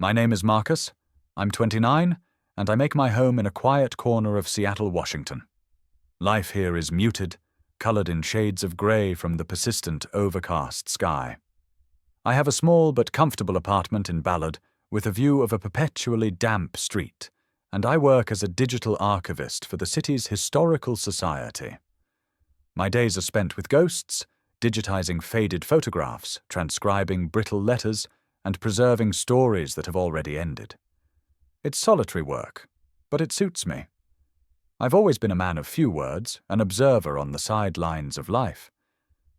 My name is Marcus. I'm 29, and I make my home in a quiet corner of Seattle, Washington. Life here is muted, colored in shades of gray from the persistent, overcast sky. I have a small but comfortable apartment in Ballard with a view of a perpetually damp street, and I work as a digital archivist for the city's historical society. My days are spent with ghosts, digitizing faded photographs, transcribing brittle letters, and preserving stories that have already ended. It's solitary work, but it suits me. I've always been a man of few words, an observer on the sidelines of life.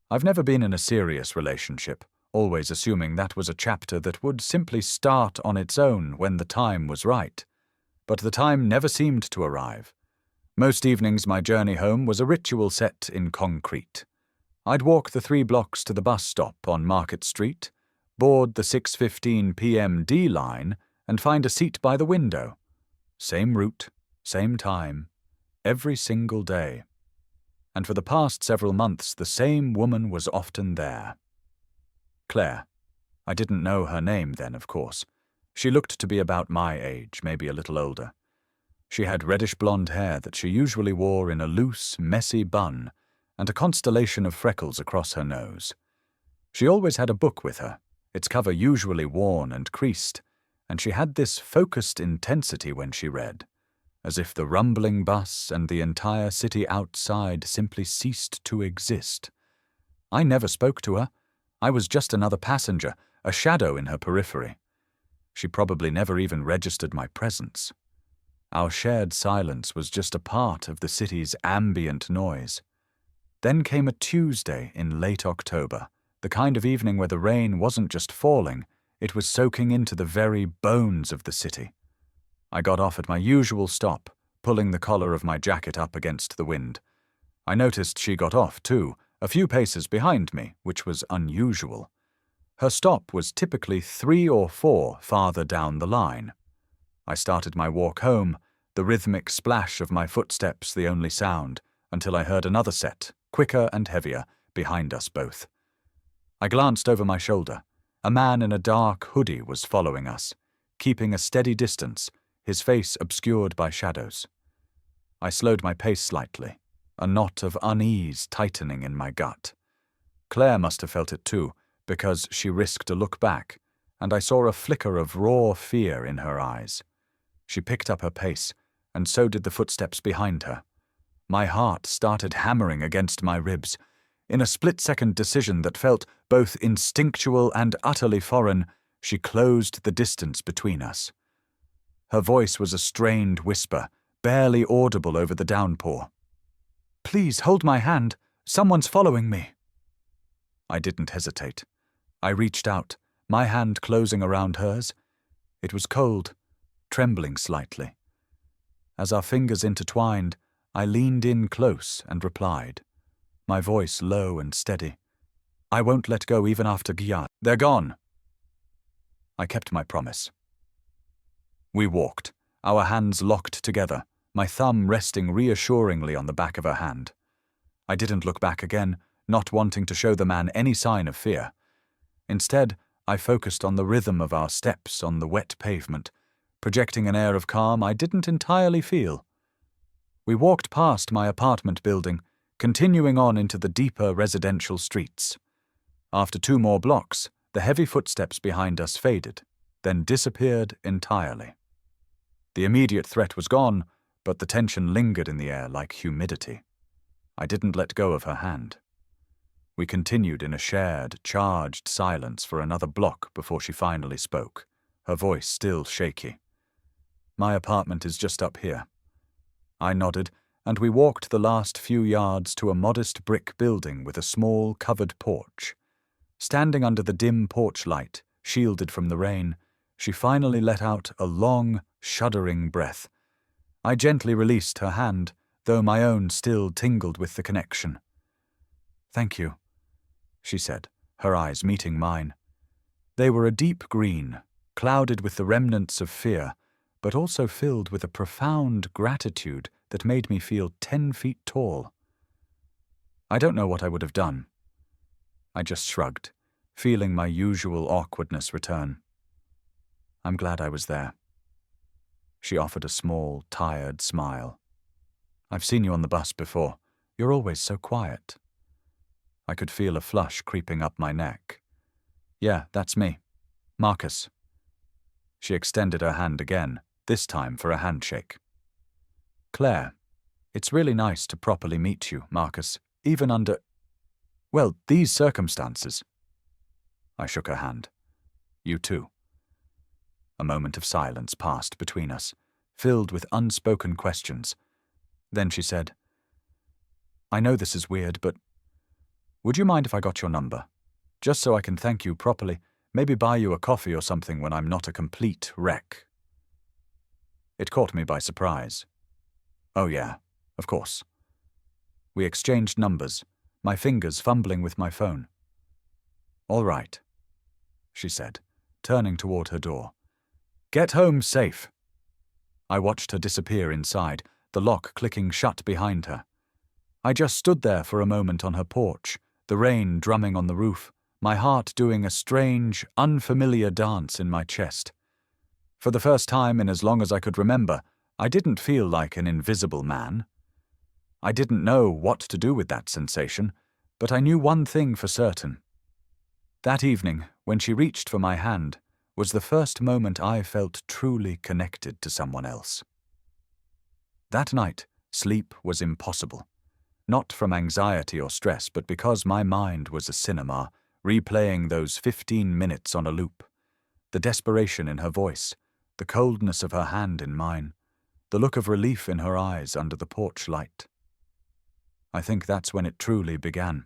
I've never been in a serious relationship, always assuming that was a chapter that would simply start on its own when the time was right. But the time never seemed to arrive. Most evenings my journey home was a ritual set in concrete. I'd walk the 3 blocks to the bus stop on Market Street, board the 6:15 p.m. D line, and find a seat by the window. Same route, same time, every single day. And for the past several months the same woman was often there. Claire. I didn't know her name then, of course. She looked to be about my age, maybe a little older. She had reddish-blonde hair that she usually wore in a loose, messy bun, and a constellation of freckles across her nose. She always had a book with her, its cover usually worn and creased, and she had this focused intensity when she read, as if the rumbling bus and the entire city outside simply ceased to exist. I never spoke to her. I was just another passenger, a shadow in her periphery. She probably never even registered my presence. Our shared silence was just a part of the city's ambient noise. Then came a Tuesday in late October, the kind of evening where the rain wasn't just falling, it was soaking into the very bones of the city. I got off at my usual stop, pulling the collar of my jacket up against the wind. I noticed she got off, too, a few paces behind me, which was unusual. Her stop was typically 3 or 4 farther down the line. I started my walk home, the rhythmic splash of my footsteps the only sound, until I heard another set, quicker and heavier, behind us both. I glanced over my shoulder. A man in a dark hoodie was following us, keeping a steady distance, his face obscured by shadows. I slowed my pace slightly, a knot of unease tightening in my gut. Claire must have felt it too, because she risked a look back, and I saw a flicker of raw fear in her eyes. She picked up her pace, and so did the footsteps behind her. My heart started hammering against my ribs. In a split-second decision that felt both instinctual and utterly foreign, she closed the distance between us. Her voice was a strained whisper, barely audible over the downpour. "Please hold my hand. Someone's following me." I didn't hesitate. I reached out, my hand closing around hers. It was cold, trembling slightly. As our fingers intertwined, I leaned in close and replied, my voice low and steady. "I won't let go even after Gyat. They're gone." I kept my promise. We walked, our hands locked together, my thumb resting reassuringly on the back of her hand. I didn't look back again, not wanting to show the man any sign of fear. Instead, I focused on the rhythm of our steps on the wet pavement, projecting an air of calm I didn't entirely feel. We walked past my apartment building, continuing on into the deeper residential streets. After 2 more blocks, the heavy footsteps behind us faded, then disappeared entirely. The immediate threat was gone, but the tension lingered in the air like humidity. I didn't let go of her hand. We continued in a shared, charged silence for another block before she finally spoke, her voice still shaky. "My apartment is just up here." I nodded, and we walked the last few yards to a modest brick building with a small, covered porch. Standing under the dim porch light, shielded from the rain, she finally let out a long, shuddering breath. I gently released her hand, though my own still tingled with the connection. "Thank you," she said, her eyes meeting mine. They were a deep green, clouded with the remnants of fear, but also filled with a profound gratitude that made me feel 10 feet tall. I don't know what I would have done. I just shrugged, feeling my usual awkwardness return. I'm glad I was there. She offered a small, tired smile. I've seen you on the bus before. You're always so quiet. I could feel a flush creeping up my neck. Yeah, that's me. Marcus. She extended her hand again, this time for a handshake. Claire, it's really nice to properly meet you, Marcus, even under, well, these circumstances. I shook her hand. You too. A moment of silence passed between us, filled with unspoken questions. Then she said, I know this is weird, but would you mind if I got your number? Just so I can thank you properly, maybe buy you a coffee or something when I'm not a complete wreck. It caught me by surprise. Oh yeah, of course. We exchanged numbers, my fingers fumbling with my phone. All right, she said, turning toward her door. Get home safe. I watched her disappear inside, the lock clicking shut behind her. I just stood there for a moment on her porch, the rain drumming on the roof, my heart doing a strange, unfamiliar dance in my chest. For the first time in as long as I could remember, I didn't feel like an invisible man. I didn't know what to do with that sensation, but I knew one thing for certain. That evening, when she reached for my hand, was the first moment I felt truly connected to someone else. That night, sleep was impossible. Not from anxiety or stress, but because my mind was a cinema, replaying those 15 minutes on a loop. The desperation in her voice, the coldness of her hand in mine, the look of relief in her eyes under the porch light. I think that's when it truly began.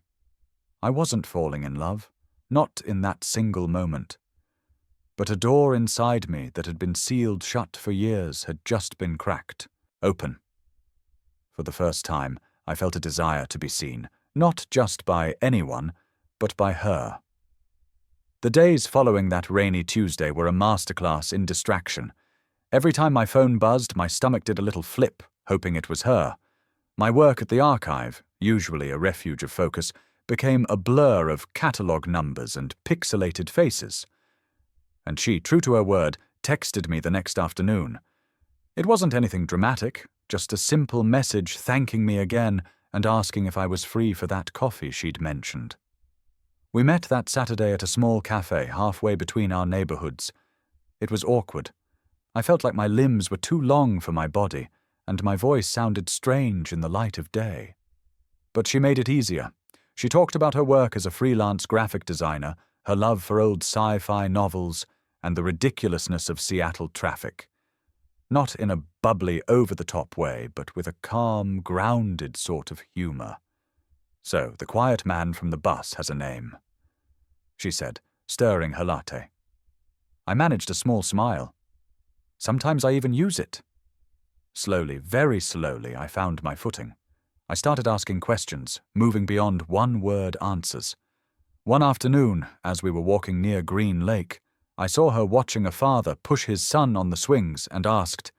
I wasn't falling in love, not in that single moment. But a door inside me that had been sealed shut for years had just been cracked, open. For the first time, I felt a desire to be seen, not just by anyone, but by her. The days following that rainy Tuesday were a masterclass in distraction. Every time my phone buzzed, my stomach did a little flip, hoping it was her. My work at the archive, usually a refuge of focus, became a blur of catalogue numbers and pixelated faces. And she, true to her word, texted me the next afternoon. It wasn't anything dramatic, just a simple message thanking me again and asking if I was free for that coffee she'd mentioned. We met that Saturday at a small cafe halfway between our neighborhoods. It was awkward. I felt like my limbs were too long for my body, and my voice sounded strange in the light of day. But she made it easier. She talked about her work as a freelance graphic designer, her love for old sci-fi novels, and the ridiculousness of Seattle traffic. Not in a bubbly, over-the-top way, but with a calm, grounded sort of humor. So, the quiet man from the bus has a name, she said, stirring her latte. I managed a small smile. Sometimes I even use it. Slowly, very slowly, I found my footing. I started asking questions, moving beyond one-word answers. One afternoon, as we were walking near Green Lake, I saw her watching a father push his son on the swings and asked,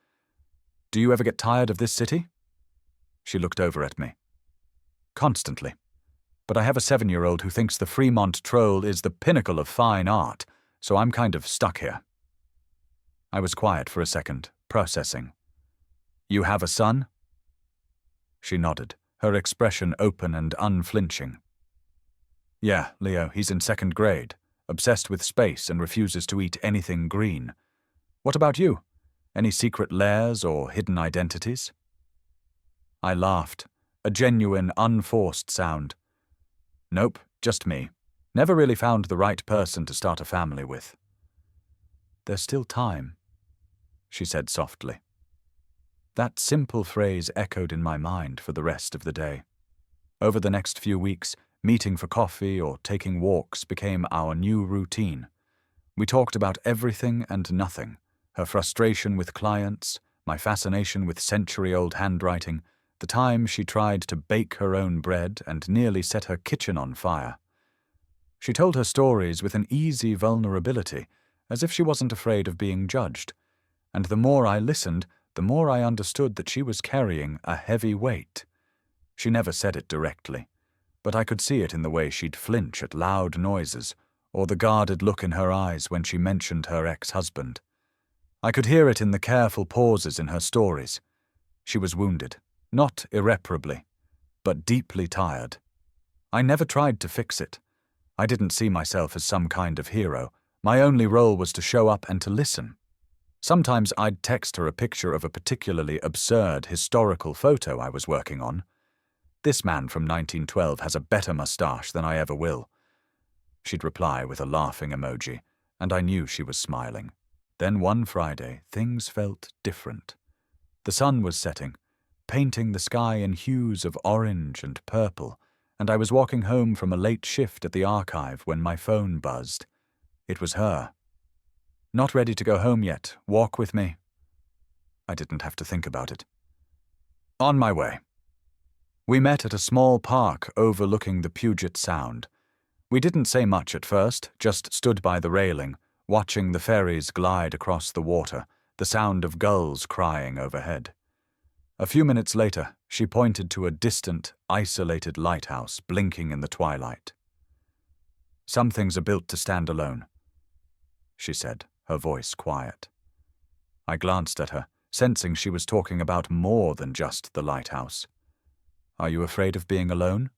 "Do you ever get tired of this city?" She looked over at me. Constantly. But I have a 7-year-old who thinks the Fremont Troll is the pinnacle of fine art, so I'm kind of stuck here. I was quiet for a second, processing. You have a son? She nodded, her expression open and unflinching. Yeah, Leo, he's in 2nd grade, obsessed with space and refuses to eat anything green. What about you? Any secret lairs or hidden identities? I laughed, a genuine, unforced sound. Nope, just me. Never really found the right person to start a family with. There's still time, she said softly. That simple phrase echoed in my mind for the rest of the day. Over the next few weeks, meeting for coffee or taking walks became our new routine. We talked about everything and nothing, her frustration with clients, my fascination with century-old handwriting, the time she tried to bake her own bread and nearly set her kitchen on fire. She told her stories with an easy vulnerability, as if she wasn't afraid of being judged, and the more I listened, the more I understood that she was carrying a heavy weight. She never said it directly, but I could see it in the way she'd flinch at loud noises, or the guarded look in her eyes when she mentioned her ex-husband. I could hear it in the careful pauses in her stories. She was wounded, not irreparably, but deeply tired. I never tried to fix it. I didn't see myself as some kind of hero. My only role was to show up and to listen. Sometimes I'd text her a picture of a particularly absurd historical photo I was working on. "This man from 1912 has a better mustache than I ever will." She'd reply with a laughing emoji, and I knew she was smiling. Then one Friday, things felt different. The sun was setting, painting the sky in hues of orange and purple, and I was walking home from a late shift at the archive when my phone buzzed. It was her. "Not ready to go home yet. Walk with me." I didn't have to think about it. On my way. We met at a small park overlooking the Puget Sound. We didn't say much at first, just stood by the railing, watching the ferries glide across the water, the sound of gulls crying overhead. A few minutes later, she pointed to a distant, isolated lighthouse blinking in the twilight. "Some things are built to stand alone," she said, her voice quiet. I glanced at her, sensing she was talking about more than just the lighthouse. "Are you afraid of being alone?"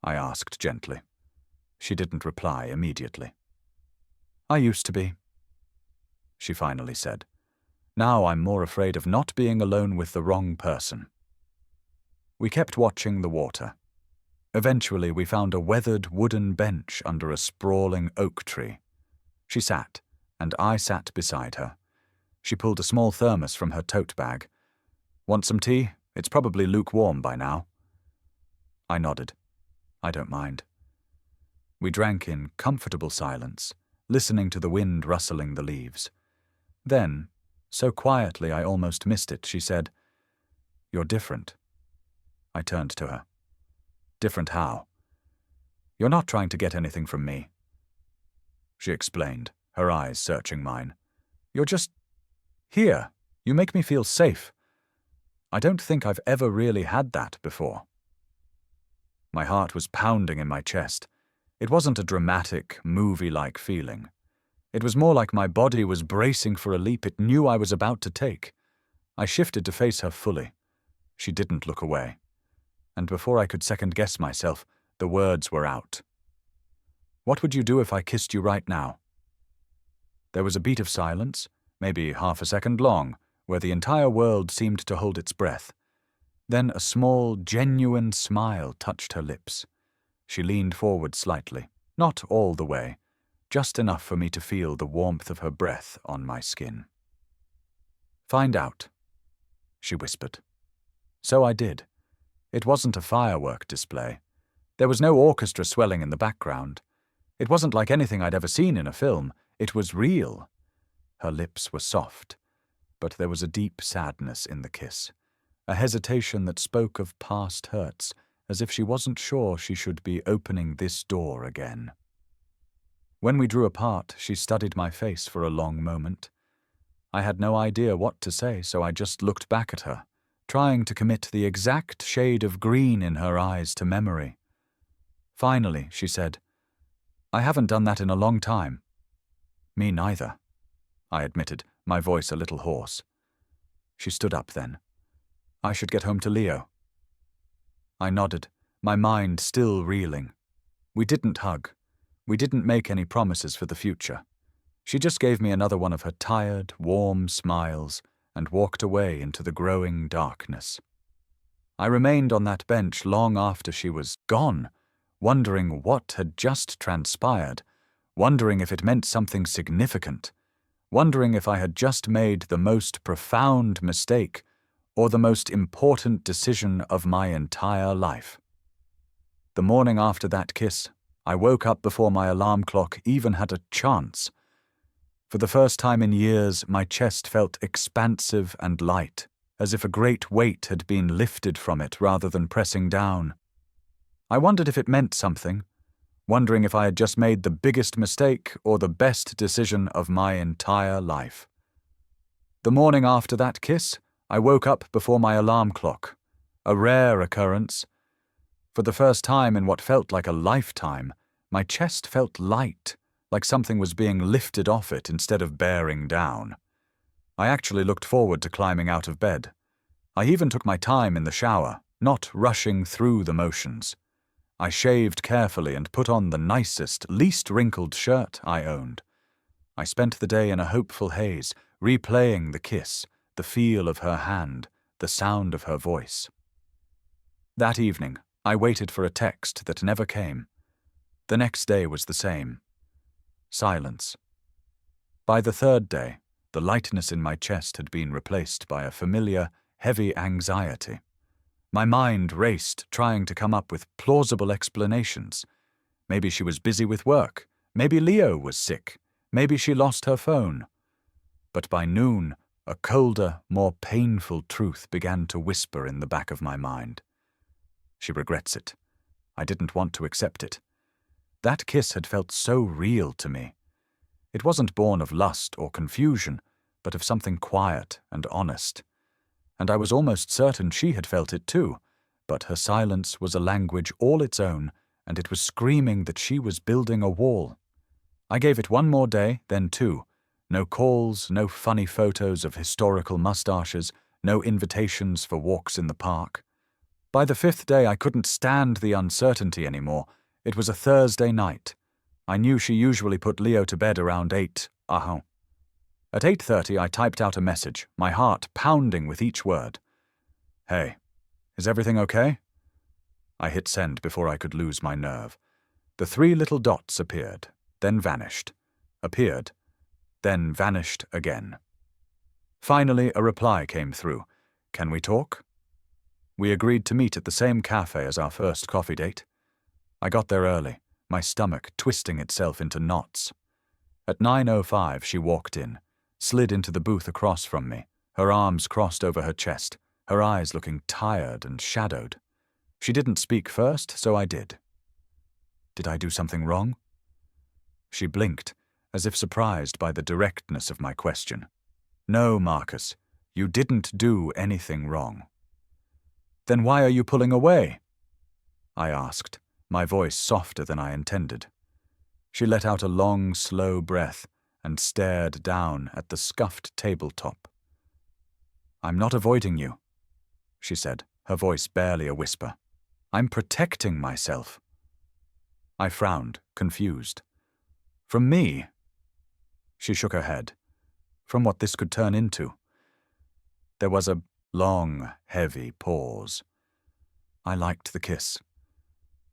I asked gently. She didn't reply immediately. "I used to be," she finally said. "Now I'm more afraid of not being alone with the wrong person." We kept watching the water. Eventually we found a weathered wooden bench under a sprawling oak tree. She sat, and I sat beside her. She pulled a small thermos from her tote bag. "Want some tea? It's probably lukewarm by now." I nodded. "I don't mind." We drank in comfortable silence, listening to the wind rustling the leaves. Then, so quietly I almost missed it, she said, "You're different." I turned to her. "Different how?" "You're not trying to get anything from me." She explained, her eyes searching mine. "You're just here. You make me feel safe. I don't think I've ever really had that before." My heart was pounding in my chest. It wasn't a dramatic, movie-like feeling. It was more like my body was bracing for a leap it knew I was about to take. I shifted to face her fully. She didn't look away. And before I could second-guess myself, the words were out. "What would you do if I kissed you right now?" There was a beat of silence, maybe half a second long, where the entire world seemed to hold its breath. Then a small, genuine smile touched her lips. She leaned forward slightly, not all the way, just enough for me to feel the warmth of her breath on my skin. "Find out," she whispered. So I did. It wasn't a firework display. There was no orchestra swelling in the background. It wasn't like anything I'd ever seen in a film. It was real. Her lips were soft, but there was a deep sadness in the kiss, a hesitation that spoke of past hurts, as if she wasn't sure she should be opening this door again. When we drew apart, she studied my face for a long moment. I had no idea what to say, so I just looked back at her, trying to commit the exact shade of green in her eyes to memory. Finally, she said, "I haven't done that in a long time." "Me neither," I admitted, my voice a little hoarse. She stood up then. "I should get home to Leo." I nodded, my mind still reeling. We didn't hug. We didn't make any promises for the future. She just gave me another one of her tired, warm smiles and walked away into the growing darkness. I remained on that bench long after she was gone, wondering what had just transpired, wondering if it meant something significant, wondering if I had just made the most profound mistake or the most important decision of my entire life. The morning after that kiss, I woke up before my alarm clock even had a chance. For the first time in years, my chest felt expansive and light, as if a great weight had been lifted from it rather than pressing down. I wondered if it meant something, wondering if I had just made the biggest mistake or the best decision of my entire life. The morning after that kiss, I woke up before my alarm clock, a rare occurrence. For the first time in what felt like a lifetime, my chest felt light, like something was being lifted off it instead of bearing down. I actually looked forward to climbing out of bed. I even took my time in the shower, not rushing through the motions. I shaved carefully and put on the nicest, least wrinkled shirt I owned. I spent the day in a hopeful haze, replaying the kiss, the feel of her hand, the sound of her voice. That evening, I waited for a text that never came. The next day was the same. Silence. By the third day, the lightness in my chest had been replaced by a familiar, heavy anxiety. My mind raced, trying to come up with plausible explanations. Maybe she was busy with work. Maybe Leo was sick. Maybe she lost her phone. But by noon, a colder, more painful truth began to whisper in the back of my mind. She regrets it. I didn't want to accept it. That kiss had felt so real to me. It wasn't born of lust or confusion, but of something quiet and honest. And I was almost certain she had felt it too, but her silence was a language all its own, and it was screaming that she was building a wall. I gave it one more day, then two. No calls, no funny photos of historical mustaches, no invitations for walks in the park. By the fifth day, I couldn't stand the uncertainty anymore. It was a Thursday night. I knew she usually put Leo to bed around 8. At 8:30, I typed out a message, my heart pounding with each word. Hey, is everything okay? I hit send before I could lose my nerve. The 3 little dots appeared, then vanished, appeared, then vanished again. Finally, a reply came through. Can we talk? We agreed to meet at the same cafe as our first coffee date. I got there early, my stomach twisting itself into knots. At 9:05, she walked in, slid into the booth across from me, her arms crossed over her chest, her eyes looking tired and shadowed. She didn't speak first, so I did. Did I do something wrong? She blinked, as if surprised by the directness of my question. No, Marcus, you didn't do anything wrong. Then why are you pulling away? I asked, my voice softer than I intended. She let out a long, slow breath and stared down at the scuffed tabletop. I'm not avoiding you, she said, her voice barely a whisper. I'm protecting myself. I frowned, confused. From me? She shook her head. From what this could turn into. There was a long, heavy pause. I liked the kiss.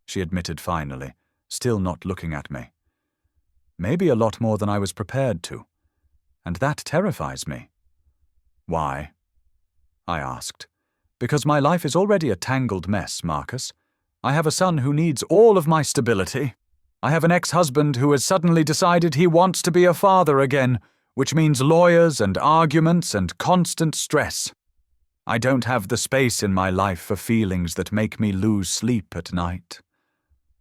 She admitted finally, still not looking at me. Maybe a lot more than I was prepared to. And that terrifies me. Why? I asked. Because my life is already a tangled mess, Marcus. I have a son who needs all of my stability. I have an ex-husband who has suddenly decided he wants to be a father again, which means lawyers and arguments and constant stress. I don't have the space in my life for feelings that make me lose sleep at night.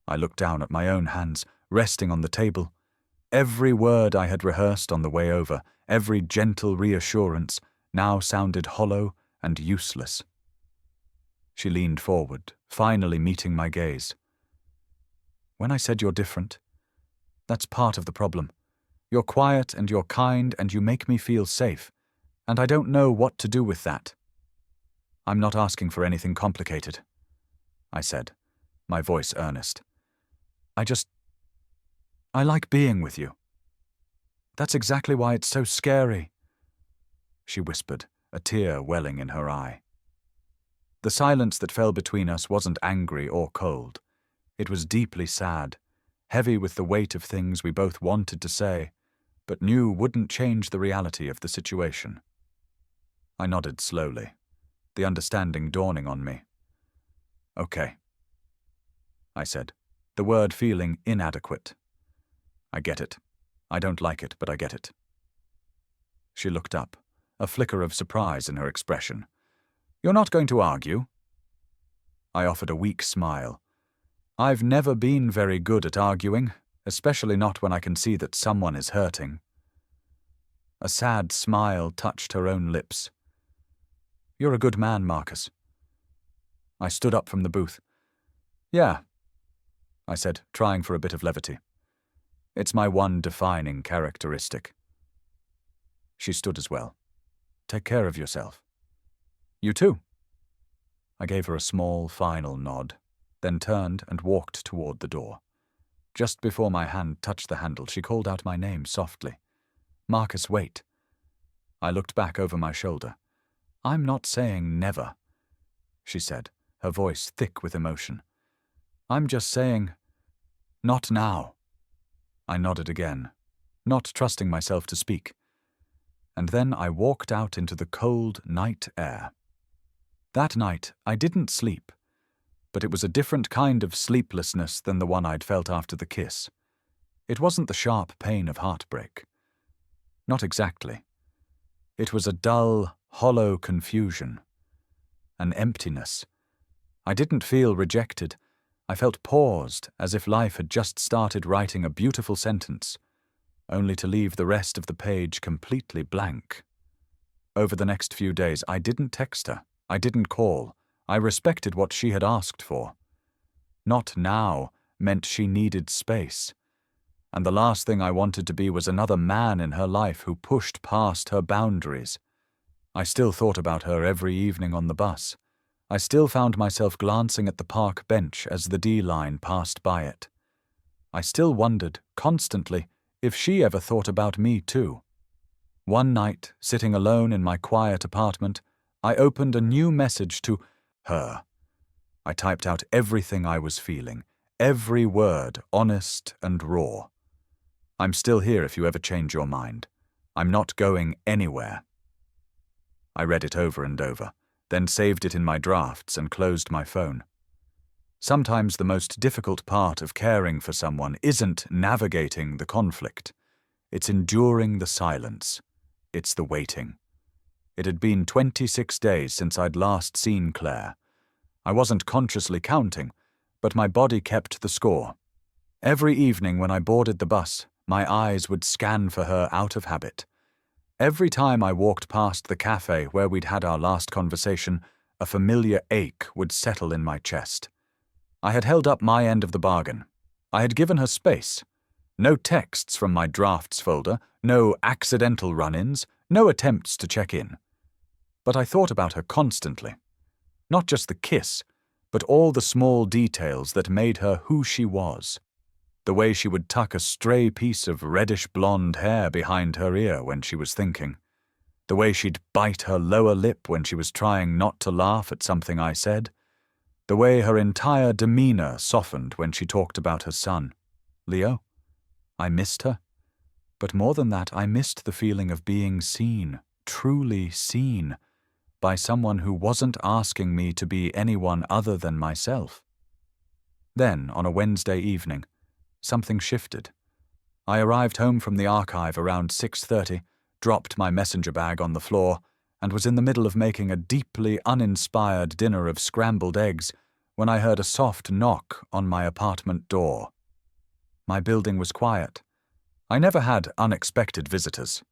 I looked down at my own hands, resting on the table. Every word I had rehearsed on the way over, every gentle reassurance, now sounded hollow and useless. She leaned forward, finally meeting my gaze. When I said you're different, that's part of the problem. You're quiet and you're kind and you make me feel safe, and I don't know what to do with that. I'm not asking for anything complicated, I said, my voice earnest. I like being with you. That's exactly why it's so scary, she whispered, a tear welling in her eye. The silence that fell between us wasn't angry or cold. It was deeply sad, heavy with the weight of things we both wanted to say, but knew wouldn't change the reality of the situation. I nodded slowly, the understanding dawning on me. Okay, I said, the word feeling inadequate. I get it. I don't like it, but I get it. She looked up, a flicker of surprise in her expression. You're not going to argue? I offered a weak smile. I've never been very good at arguing, especially not when I can see that someone is hurting. A sad smile touched her own lips. You're a good man, Marcus. I stood up from the booth. Yeah, I said, trying for a bit of levity. It's my one defining characteristic. She stood as well. Take care of yourself. You too. I gave her a small, final nod, then turned and walked toward the door. Just before my hand touched the handle, she called out my name softly. Marcus, wait. I looked back over my shoulder. I'm not saying never, she said, her voice thick with emotion. I'm just saying, not now. I nodded again, not trusting myself to speak. And then I walked out into the cold night air. That night, I didn't sleep, but it was a different kind of sleeplessness than the one I'd felt after the kiss. It wasn't the sharp pain of heartbreak. Not exactly. It was a dull, hollow confusion. An emptiness. I didn't feel rejected. I felt paused, as if life had just started writing a beautiful sentence, only to leave the rest of the page completely blank. Over the next few days, I didn't text her. I didn't call. I respected what she had asked for. Not now meant she needed space. And the last thing I wanted to be was another man in her life who pushed past her boundaries. I still thought about her every evening on the bus. I still found myself glancing at the park bench as the D line passed by it. I still wondered, constantly, if she ever thought about me too. One night, sitting alone in my quiet apartment, I opened a new message to her. I typed out everything I was feeling, every word honest and raw. I'm still here if you ever change your mind. I'm not going anywhere. I read it over and over, then saved it in my drafts and closed my phone. Sometimes the most difficult part of caring for someone isn't navigating the conflict. It's enduring the silence. It's the waiting. It had been 26 days since I'd last seen Claire. I wasn't consciously counting, but my body kept the score. Every evening when I boarded the bus, my eyes would scan for her out of habit. Every time I walked past the cafe where we'd had our last conversation, a familiar ache would settle in my chest. I had held up my end of the bargain. I had given her space. No texts from my drafts folder, no accidental run-ins, no attempts to check in. But I thought about her constantly. Not just the kiss, but all the small details that made her who she was. The way she would tuck a stray piece of reddish-blonde hair behind her ear when she was thinking. The way she'd bite her lower lip when she was trying not to laugh at something I said. The way her entire demeanor softened when she talked about her son, Leo. I missed her. But more than that, I missed the feeling of being seen, truly seen, by someone who wasn't asking me to be anyone other than myself. Then, on a Wednesday evening, something shifted. I arrived home from the archive around 6:30, dropped my messenger bag on the floor, and was in the middle of making a deeply uninspired dinner of scrambled eggs when I heard a soft knock on my apartment door. My building was quiet. I never had unexpected visitors.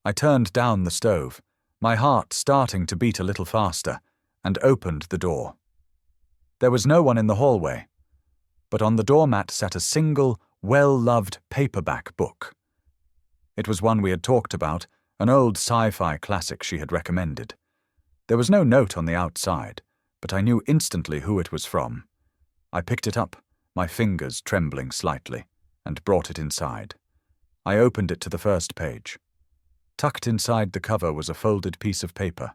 I turned down the stove, my heart starting to beat a little faster, and opened the door. There was no one in the hallway, but on the doormat sat a single, well-loved paperback book. It was one we had talked about, an old sci-fi classic she had recommended. There was no note on the outside, but I knew instantly who it was from. I picked it up, my fingers trembling slightly, and brought it inside. I opened it to the first page. Tucked inside the cover was a folded piece of paper.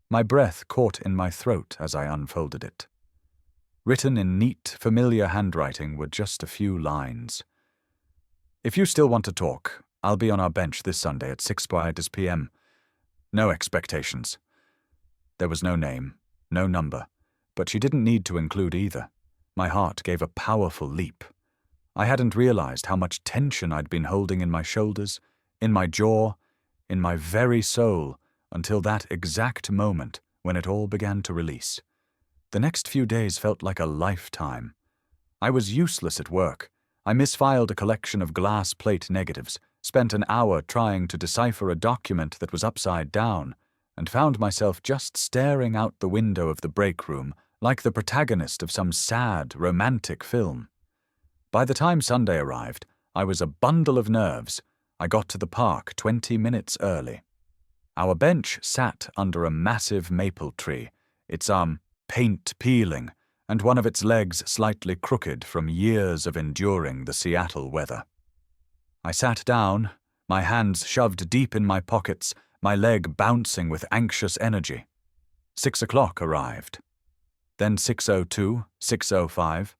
My breath caught in my throat as I unfolded it. Written in neat, familiar handwriting were just a few lines. If you still want to talk, I'll be on our bench this Sunday at 6 p.m. No expectations. There was no name, no number, but she didn't need to include either. My heart gave a powerful leap. I hadn't realized how much tension I'd been holding in my shoulders, in my jaw, in my very soul, until that exact moment when it all began to release. The next few days felt like a lifetime. I was useless at work. I misfiled a collection of glass plate negatives, spent an hour trying to decipher a document that was upside down, and found myself just staring out the window of the break room like the protagonist of some sad, romantic film. By the time Sunday arrived, I was a bundle of nerves. I got to the park 20 minutes early. Our bench sat under a massive maple tree, its paint peeling, and one of its legs slightly crooked from years of enduring the Seattle weather. I sat down, my hands shoved deep in my pockets, my leg bouncing with anxious energy. 6 o'clock arrived. Then 6:02, 6:05.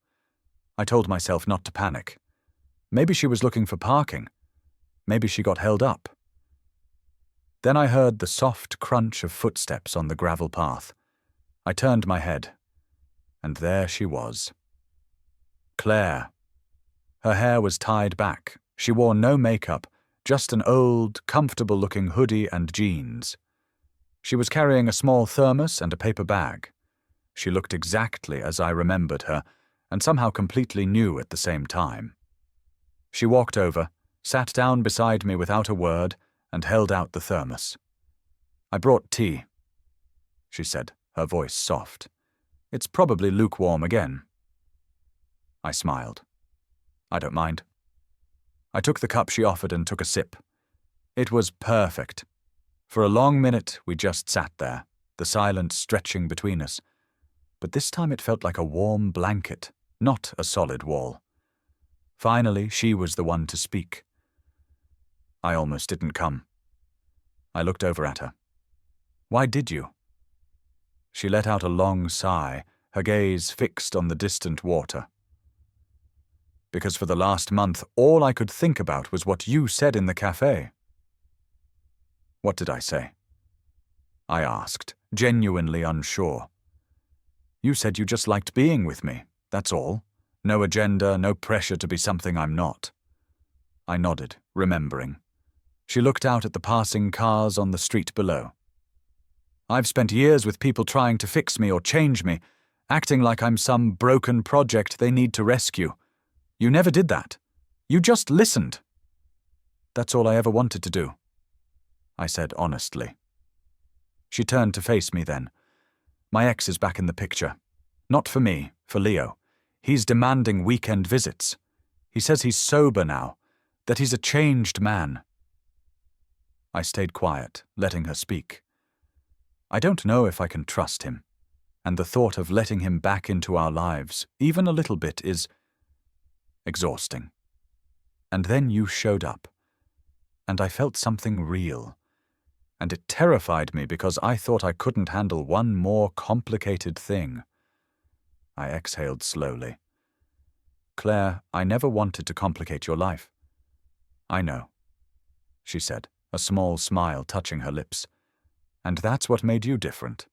I told myself not to panic. Maybe she was looking for parking. Maybe she got held up. Then I heard the soft crunch of footsteps on the gravel path. I turned my head, and there she was. Claire. Her hair was tied back. She wore no makeup, just an old, comfortable-looking hoodie and jeans. She was carrying a small thermos and a paper bag. She looked exactly as I remembered her, and somehow completely new at the same time. She walked over, sat down beside me without a word, and held out the thermos. "I brought tea," she said, her voice soft. "It's probably lukewarm again." I smiled. "I don't mind." I took the cup she offered and took a sip. It was perfect. For a long minute we just sat there, the silence stretching between us. But this time it felt like a warm blanket, not a solid wall. Finally, she was the one to speak. "I almost didn't come." I looked over at her. "Why did you?" She let out a long sigh, her gaze fixed on the distant water. "Because for the last month, all I could think about was what you said in the cafe." "What did I say?" I asked, genuinely unsure. "You said you just liked being with me, that's all. No agenda, no pressure to be something I'm not." I nodded, remembering. She looked out at the passing cars on the street below. "I've spent years with people trying to fix me or change me, acting like I'm some broken project they need to rescue. You never did that. You just listened." "That's all I ever wanted to do," I said honestly. She turned to face me then. "My ex is back in the picture. Not for me, for Leo. He's demanding weekend visits. He says he's sober now, that he's a changed man." I stayed quiet, letting her speak. I don't know if I can trust him, and the thought of letting him back into our lives, even a little bit, is exhausting. And then you showed up, and I felt something real, and it terrified me because I thought I couldn't handle one more complicated thing. I exhaled slowly. "Claire, I never wanted to complicate your life." "I know," she said, a small smile touching her lips. "And that's what made you different."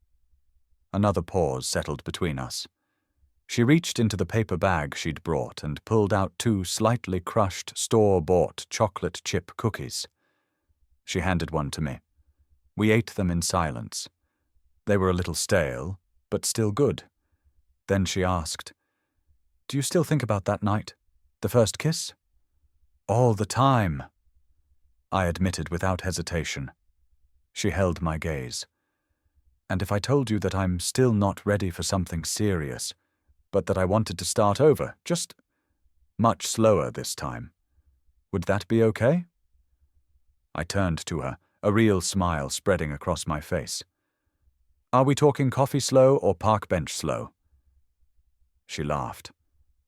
Another pause settled between us. She reached into the paper bag she'd brought and pulled out 2 slightly crushed, store-bought chocolate chip cookies. She handed one to me. We ate them in silence. They were a little stale, but still good. Then she asked, "Do you still think about that night? The first kiss?" "All the time," I admitted without hesitation. She held my gaze. "And if I told you that I'm still not ready for something serious, but that I wanted to start over, just much slower this time, would that be okay?" I turned to her, a real smile spreading across my face. "Are we talking coffee slow or park bench slow?" She laughed,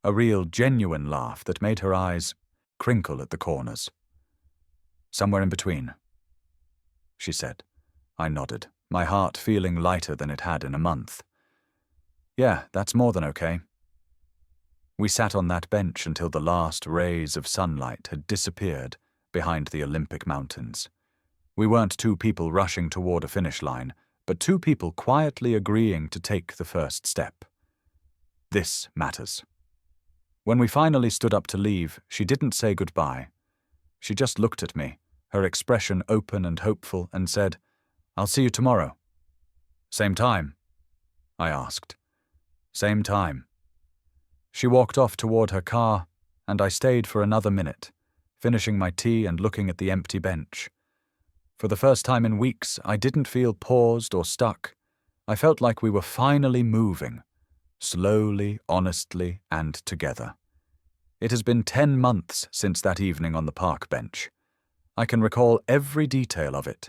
a real genuine laugh that made her eyes crinkle at the corners. "Somewhere in between," she said. I nodded, my heart feeling lighter than it had in a month. "Yeah, that's more than okay." We sat on that bench until the last rays of sunlight had disappeared behind the Olympic Mountains. We weren't 2 people rushing toward a finish line, but 2 people quietly agreeing to take the first step. This matters. When we finally stood up to leave, she didn't say goodbye. She just looked at me, her expression open and hopeful, and said, "I'll see you tomorrow." "Same time?" I asked. "Same time." She walked off toward her car, and I stayed for another minute, finishing my tea and looking at the empty bench. For the first time in weeks, I didn't feel paused or stuck. I felt like we were finally moving, slowly, honestly, and together. It has been 10 months since that evening on the park bench. I can recall every detail of it.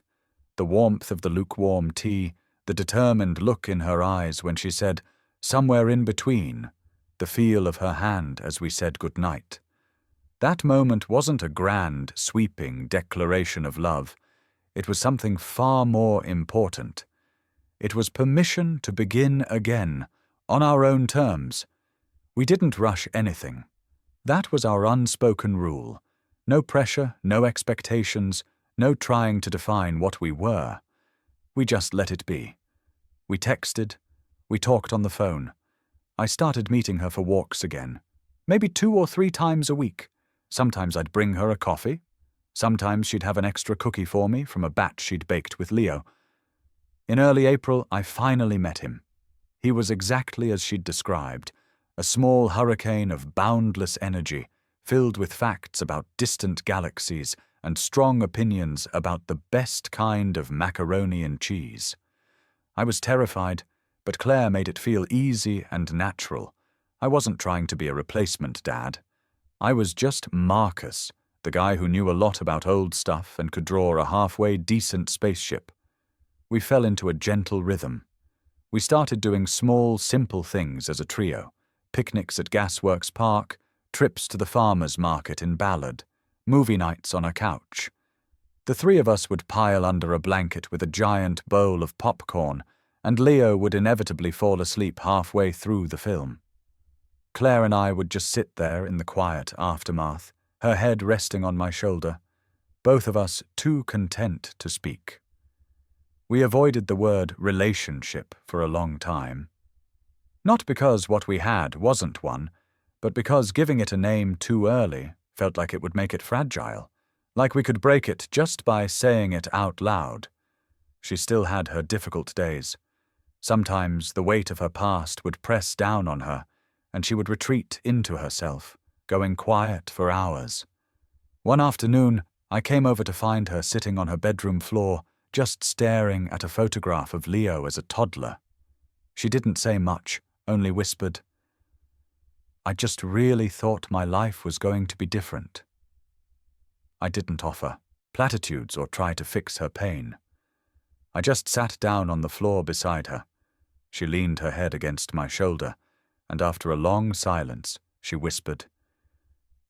The warmth of the lukewarm tea, the determined look in her eyes when she said, "Somewhere in between," the feel of her hand as we said goodnight. That moment wasn't a grand, sweeping declaration of love. It was something far more important. It was permission to begin again, on our own terms. We didn't rush anything. That was our unspoken rule. No pressure, no expectations, no trying to define what we were. We just let it be. We texted. We talked on the phone. I started meeting her for walks again, maybe 2 or 3 times a week. Sometimes I'd bring her a coffee. Sometimes she'd have an extra cookie for me from a batch she'd baked with Leo. In early April, I finally met him. He was exactly as she'd described, a small hurricane of boundless energy, filled with facts about distant galaxies and strong opinions about the best kind of macaroni and cheese. I was terrified, but Claire made it feel easy and natural. I wasn't trying to be a replacement dad. I was just Marcus, the guy who knew a lot about old stuff and could draw a halfway decent spaceship. We fell into a gentle rhythm. We started doing small, simple things as a trio: picnics at Gasworks Park, trips to the farmers' market in Ballard, movie nights on a couch. The 3 of us would pile under a blanket with a giant bowl of popcorn, and Leo would inevitably fall asleep halfway through the film. Claire and I would just sit there in the quiet aftermath, her head resting on my shoulder, both of us too content to speak. We avoided the word relationship for a long time. Not because what we had wasn't one, but because giving it a name too early felt like it would make it fragile, like we could break it just by saying it out loud. She still had her difficult days. Sometimes the weight of her past would press down on her, and she would retreat into herself, going quiet for hours. One afternoon, I came over to find her sitting on her bedroom floor, just staring at a photograph of Leo as a toddler. She didn't say much, only whispered, "I just really thought my life was going to be different." I didn't offer platitudes or try to fix her pain. I just sat down on the floor beside her. She leaned her head against my shoulder, and after a long silence, she whispered,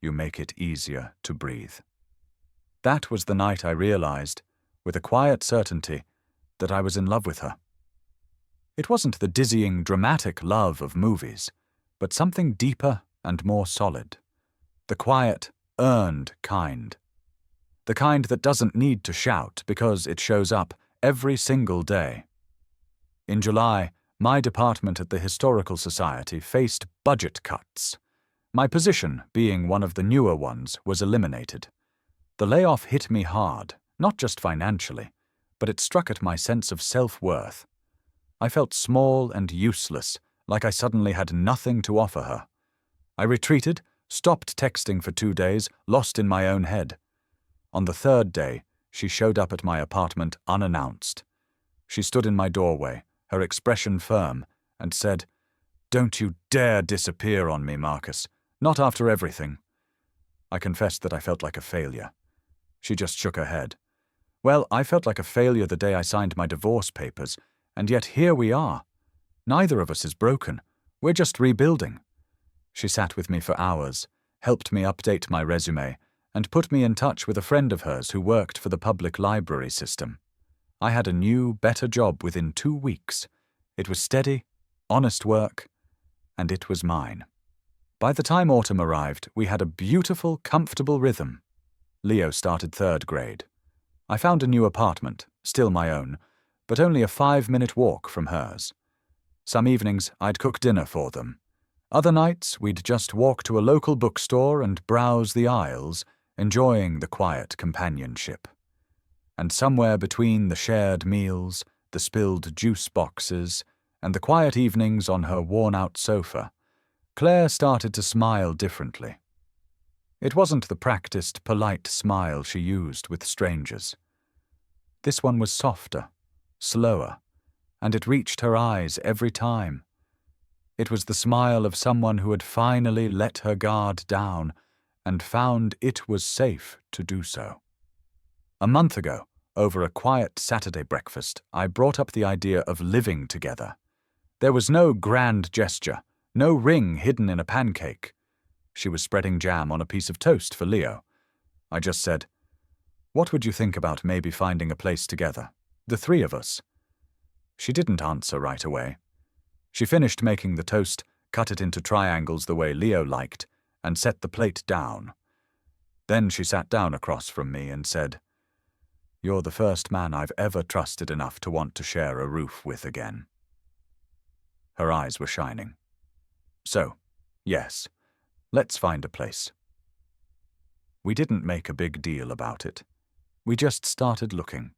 "You make it easier to breathe." That was the night I realized, with a quiet certainty, that I was in love with her. It wasn't the dizzying, dramatic love of movies, but something deeper and more solid. The quiet, earned kind. The kind that doesn't need to shout because it shows up every single day. In July, my department at the Historical Society faced budget cuts. My position, being one of the newer ones, was eliminated. The layoff hit me hard, not just financially, but it struck at my sense of self-worth. I felt small and useless, like I suddenly had nothing to offer her. I retreated, stopped texting for 2 days, lost in my own head. On the 3rd day, she showed up at my apartment unannounced. She stood in my doorway, her expression firm, and said, "Don't you dare disappear on me, Marcus. Not after everything." I confessed that I felt like a failure. She just shook her head. "Well, I felt like a failure the day I signed my divorce papers, and yet here we are. Neither of us is broken. We're just rebuilding." She sat with me for hours, helped me update my resume, and put me in touch with a friend of hers who worked for the public library system. I had a new, better job within 2 weeks. It was steady, honest work, and it was mine. By the time autumn arrived, we had a beautiful, comfortable rhythm. Leo started 3rd grade. I found a new apartment, still my own, but only a 5-minute walk from hers. Some evenings, I'd cook dinner for them. Other nights, we'd just walk to a local bookstore and browse the aisles, enjoying the quiet companionship. And somewhere between the shared meals, the spilled juice boxes, and the quiet evenings on her worn-out sofa, Claire started to smile differently. It wasn't the practiced, polite smile she used with strangers. This one was softer, slower, and it reached her eyes every time. It was the smile of someone who had finally let her guard down and found it was safe to do so. A month ago, over a quiet Saturday breakfast, I brought up the idea of living together. There was no grand gesture, no ring hidden in a pancake. She was spreading jam on a piece of toast for Leo. I just said, "What would you think about maybe finding a place together, the three of us?" She didn't answer right away. She finished making the toast, cut it into triangles the way Leo liked, and set the plate down. Then she sat down across from me and said, "You're the first man I've ever trusted enough to want to share a roof with again." Her eyes were shining. "So, yes, let's find a place." We didn't make a big deal about it. We just started looking.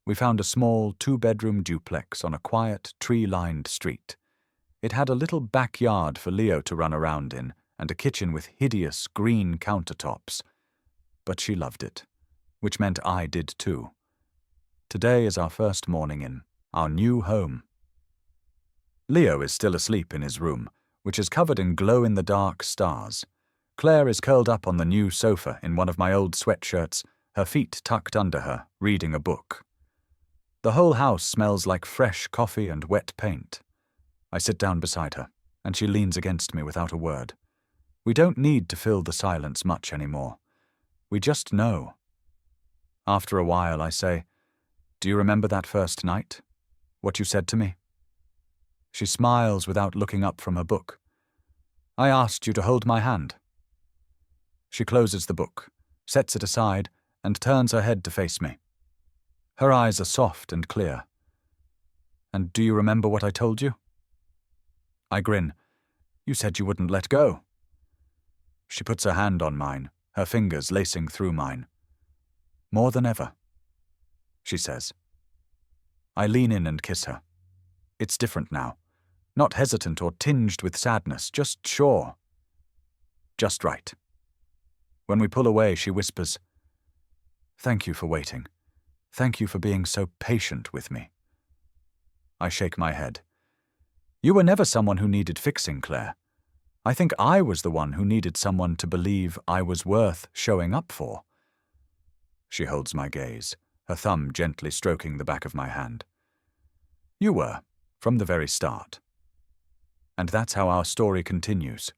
We found a small two-bedroom duplex on a quiet, tree-lined street. It had a little backyard for Leo to run around in and a kitchen with hideous green countertops. But she loved it, which meant I did too. Today is our first morning in our new home. Leo is still asleep in his room, which is covered in glow-in-the-dark stars. Claire is curled up on the new sofa in one of my old sweatshirts, her feet tucked under her, reading a book. The whole house smells like fresh coffee and wet paint. I sit down beside her, and she leans against me without a word. We don't need to fill the silence much anymore. We just know. After a while, I say, "Do you remember that first night? What you said to me?" She smiles without looking up from her book. "I asked you to hold my hand." She closes the book, sets it aside, and turns her head to face me. Her eyes are soft and clear. "And do you remember what I told you?" I grin. "You said you wouldn't let go." She puts her hand on mine, her fingers lacing through mine. "More than ever," she says. I lean in and kiss her. It's different now. Not hesitant or tinged with sadness, just sure. Just right. When we pull away, she whispers, "Thank you for waiting. Thank you for being so patient with me." I shake my head. "You were never someone who needed fixing, Claire. I think I was the one who needed someone to believe I was worth showing up for." She holds my gaze, her thumb gently stroking the back of my hand. "You were, from the very start." And that's how our story continues.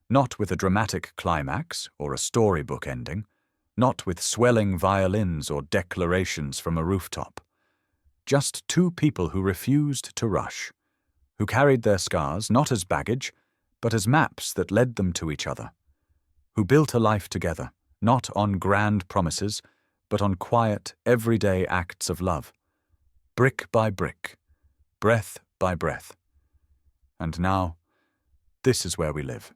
Not with a dramatic climax or a storybook ending, not with swelling violins or declarations from a rooftop. Just two people who refused to rush, who carried their scars not as baggage, but as maps that led them to each other, who built a life together, not on grand promises, but on quiet, everyday acts of love, brick by brick, breath by breath. And now, this is where we live.